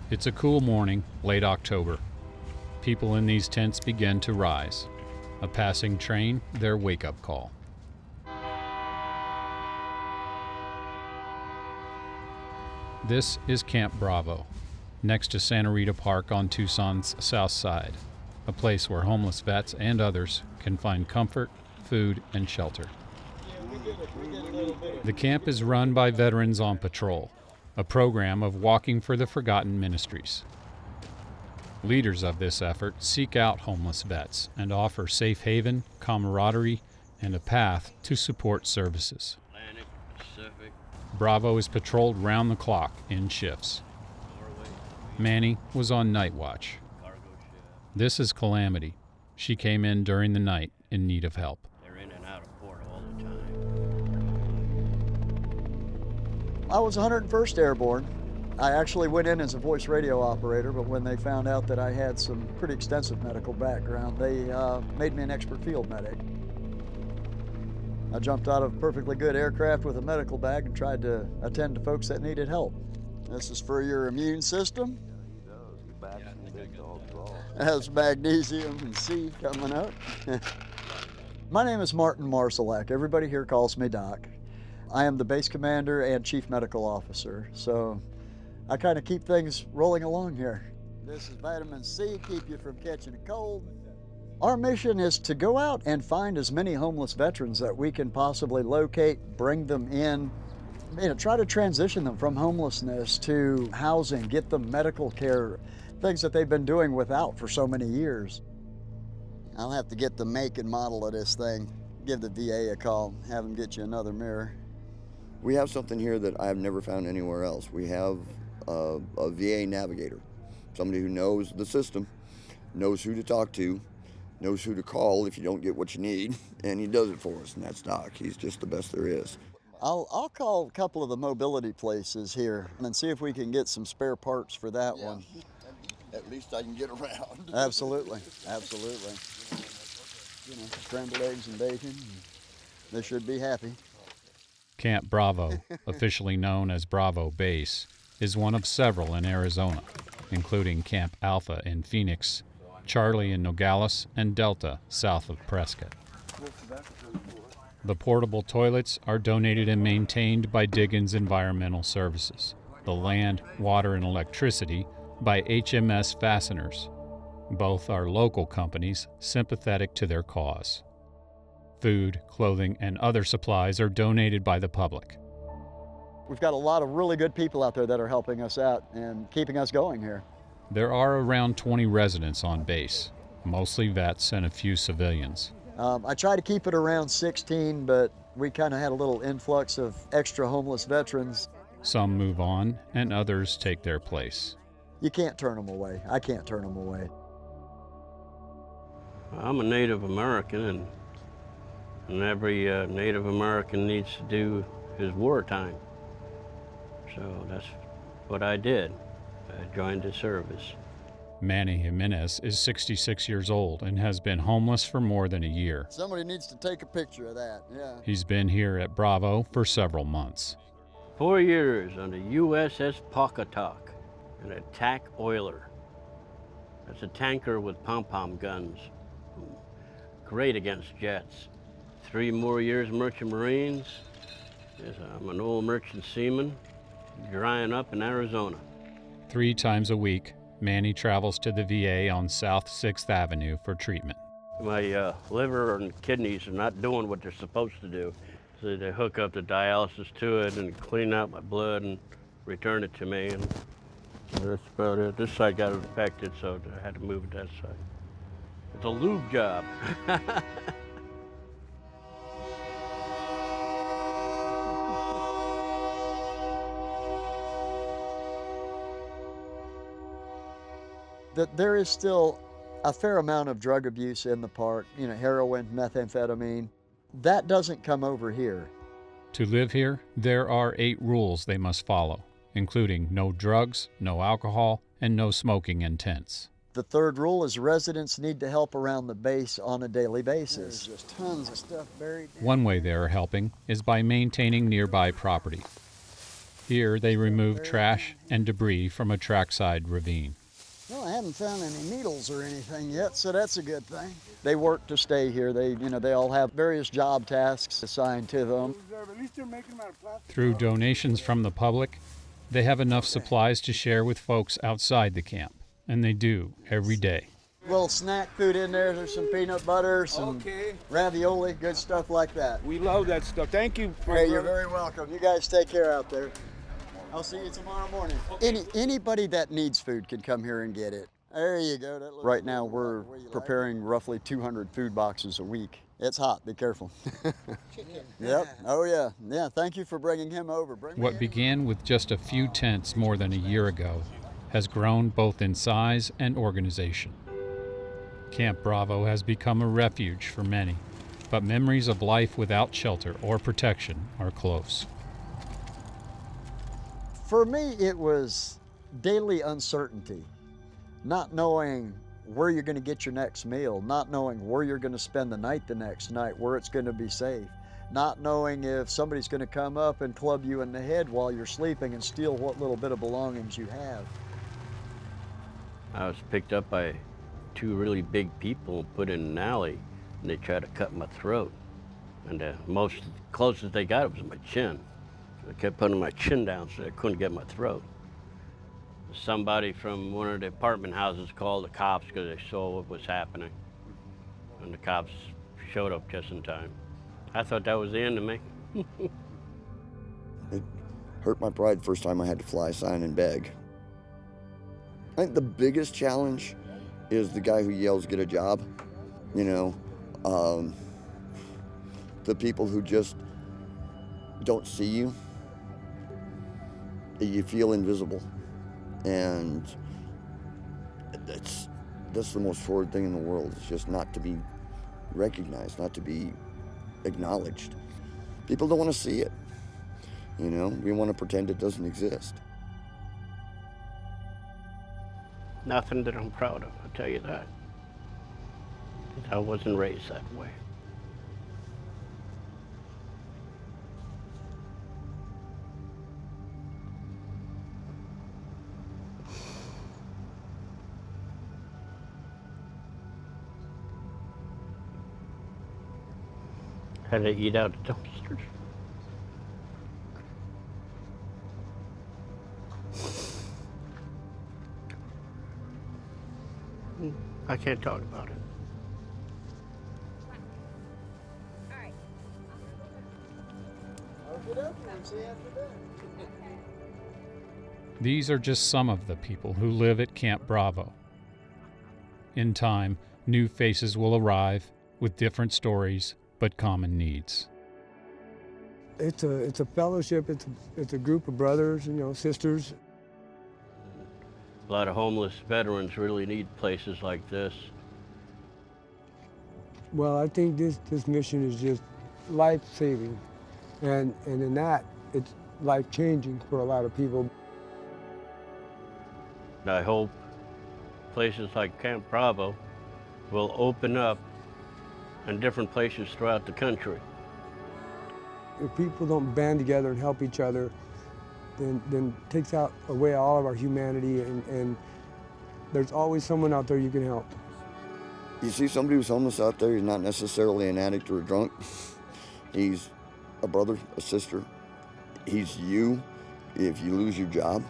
It's a cool morning, late October. People in these tents begin to rise. A passing train, their wake-up call. This is Camp Bravo, next to Santa Rita Park on Tucson's south side, a place where homeless vets and others can find comfort, food, and shelter. The camp is run by Veterans on Patrol, a program of Walking for the Forgotten Ministries. Leaders of this effort seek out homeless vets and offer safe haven, camaraderie, and a path to support services. Bravo is patrolled round the clock in shifts. Manny was on night watch. This is Calamity. She came in during the night in need of help. They're in and out of port all the time. I was 101st Airborne. I actually went in as a voice radio operator, but when they found out that I had some pretty extensive medical background, they made me an expert field medic. I jumped out of a perfectly good aircraft with a medical bag and tried to attend to folks that needed help. This is for your immune system. It has magnesium and C coming up. My name is Marszalek. Everybody here calls me Doc. I am the base commander and chief medical officer, so I kind of keep things rolling along here. This is vitamin C, keep you from catching a cold. Our mission is to go out and find as many homeless veterans that we can possibly locate, bring them in, try to transition them from homelessness to housing, get them medical care, things that they've been doing without for so many years. I'll have to get the make and model of this thing, give the VA a call, have them get you another mirror. We have something here that I've never found anywhere else. We have a VA navigator, somebody who knows the system, knows who to talk to, knows who to call if you don't get what you need, and he does it for us, and that's Doc. He's just the best there is. I'll call a couple of the mobility places here and see if we can get some spare parts for that one. At least I can get around. Absolutely, absolutely. Scrambled eggs and bacon, they should be happy. Camp Bravo, officially known as Bravo Base, is one of several in Arizona, including Camp Alpha in Phoenix, Charlie in Nogales, and Delta south of Prescott. The portable toilets are donated and maintained by Diggins Environmental Services. The land, water, and electricity by HMS Fasteners. Both are local companies sympathetic to their cause. Food, clothing, and other supplies are donated by the public. We've got a lot of really good people out there that are helping us out and keeping us going here. There are around 20 residents on base, mostly vets and a few civilians. I try to keep it around 16, but we kind of had a little influx of extra homeless veterans. Some move on, and others take their place. You can't turn them away. I can't turn them away. I'm a Native American, and every Native American needs to do his wartime. So that's what I did. I joined the service. Manny Jiménez is 66 years old and has been homeless for more than a year. Somebody needs to take a picture of that, yeah. He's been here at Bravo for several months. 4 years on the USS Pocketuck, an attack oiler. That's a tanker with pom-pom guns. Great against jets. 3 more years Merchant Marines. Yes, I'm an old merchant seaman, drying up in Arizona. 3 times a week, Manny travels to the VA on South 6th Avenue for treatment. My liver and kidneys are not doing what they're supposed to do. So they hook up the dialysis to it and clean out my blood and return it to me. And that's about it. This side got infected, so I had to move it that side. It's a lube job. There is still a fair amount of drug abuse in the park, heroin, methamphetamine. That doesn't come over here. To live here, there are 8 rules they must follow, including no drugs, no alcohol, and no smoking in tents. The 3rd rule is residents need to help around the base on a daily basis. There's just tons of stuff buried. One way they are helping is by maintaining nearby property. Here they remove trash and debris from a trackside ravine. Well, I haven't found any needles or anything yet, so that's a good thing. They work to stay here. They all have various job tasks assigned to them. Through donations from the public, they have enough supplies to share with folks outside the camp, and they do every day. Little snack food in there. There's some peanut butter, some ravioli, good stuff like that. We love that stuff. Thank you. Hey, you're very welcome. You guys take care out there. I'll see you tomorrow morning. Anybody that needs food can come here and get it. There you go. Right now we're preparing roughly 200 food boxes a week. It's hot. Be careful. Yep. Oh yeah. Yeah. Thank you for bringing him over. What began with just a few tents more than a year ago has grown both in size and organization. Camp Bravo has become a refuge for many, but memories of life without shelter or protection are close. For me, it was daily uncertainty, not knowing where you're going to get your next meal, not knowing where you're going to spend the night the next night, where it's going to be safe, not knowing if somebody's going to come up and club you in the head while you're sleeping and steal what little bit of belongings you have. I was picked up by two really big people, put in an alley, and they tried to cut my throat. And most closest they got was my chin. I kept putting my chin down so I couldn't get my throat. Somebody from one of the apartment houses called the cops because they saw what was happening. And the cops showed up just in time. I thought that was the end of me. It hurt my pride the first time I had to fly, sign, and beg. I think the biggest challenge is the guy who yells, "Get a job." You know, the people who just don't see you. You feel invisible, and that's the most forward thing in the world. It's just not to be recognized, not to be acknowledged. People don't want to see it. You know, we want to pretend it doesn't exist. Nothing that I'm proud of, I'll tell you that. I wasn't raised that way. Had to eat out the dumpsters. I can't talk about it. These are just some of the people who live at Camp Bravo. In time, new faces will arrive with different stories but common needs. It's a fellowship. It's a group of brothers, sisters. A lot of homeless veterans really need places like this. Well, I think this mission is just life-saving, and in that, it's life-changing for a lot of people. I hope places like Camp Bravo will open up in different places throughout the country. If people don't band together and help each other, then it takes away all of our humanity, and there's always someone out there you can help. You see somebody who's homeless out there, he's not necessarily an addict or a drunk. He's a brother, a sister. He's you if you lose your job.